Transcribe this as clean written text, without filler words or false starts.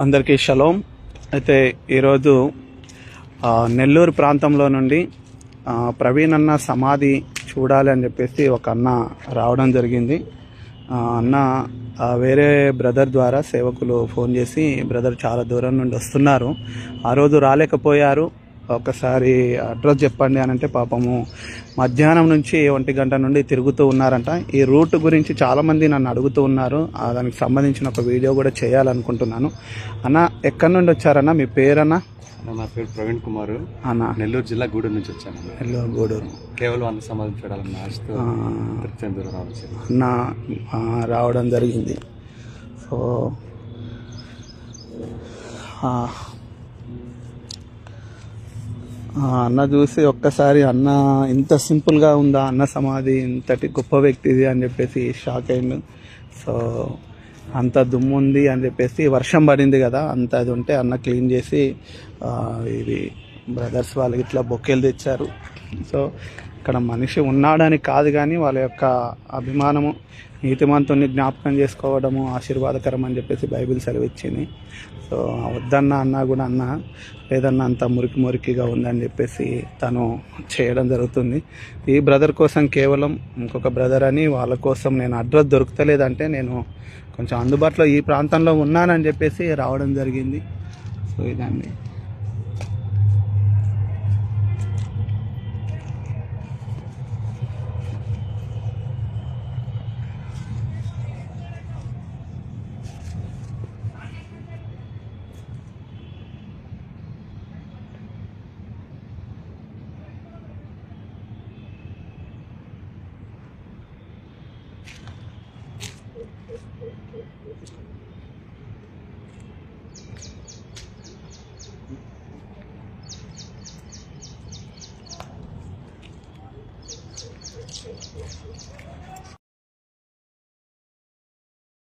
అందరికీ షలోం. అయితే ఈరోజు నెల్లూరు ప్రాంతంలో నుండి ప్రవీణ్ అన్న సమాధి చూడాలి అని చెప్పేసి ఒక అన్న రావడం జరిగింది. అన్న వేరే బ్రదర్ ద్వారా సేవకులు ఫోన్ చేసి, బ్రదర్ చాలా దూరం నుండి వస్తున్నారు, ఆ రోజు రాలేకపోయారు, ఒకసారి అడ్రస్ చెప్పండి అని అంటే, పాపము మధ్యాహ్నం నుంచి 1 గంట నుండి తిరుగుతూ ఉన్నారంట. ఈ రూట్ గురించి చాలామంది నన్ను అడుగుతూ ఉన్నారు, దానికి సంబంధించిన ఒక వీడియో కూడా చేయాలనుకుంటున్నాను. అన్న, ఎక్కడి నుండి వచ్చారన్న? మీ పేరన్నా? నా పేరు ప్రవీణ్ కుమార్ అన్న. నెల్లూరు జిల్లా గూడూరు నుంచి వచ్చాను. నెల్లూరు గూడూరు. కేవలం అన్న సమాధి చూడాలన్న ఆశతో అన్న రావడం జరిగింది. సో అన్న చూసి ఒక్కసారి, అన్న ఇంత సింపుల్గా ఉందా అన్న సమాధి, ఇంతటి గొప్ప వ్యక్తిది అని చెప్పేసి షాక్ అయిండు. సో అంత దుమ్ము ఉంది అని చెప్పేసి, వర్షం పడింది కదా, అంత అది ఉంటే అన్న క్లీన్ చేసి ఇది బ్రదర్స్ వాళ్ళకి ఇట్లా బొకేలు తెచ్చారు. సో ఇక్కడ మనిషి ఉన్నాడని కాదు, కానీ వాళ్ళ యొక్క అభిమానము, నీతిమంతుని జ్ఞాపకం చేసుకోవడము ఆశీర్వాదకరం అని చెప్పేసి బైబిల్ సెలవిచ్చింది. సో వద్దన్న అన్నా కూడా, అన్న లేదన్నా అంత మురికిగా ఉందని చెప్పేసి తను చేయడం జరుగుతుంది. ఈ బ్రదర్ కోసం, కేవలం ఇంకొక బ్రదర్ అని వాళ్ళ కోసం నేను అడ్రస్ దొరుకుతలేదంటే, నేను కొంచెం అందుబాటులో ఈ ప్రాంతంలో ఉన్నానని చెప్పేసి రావడం జరిగింది. సో ఇదండి.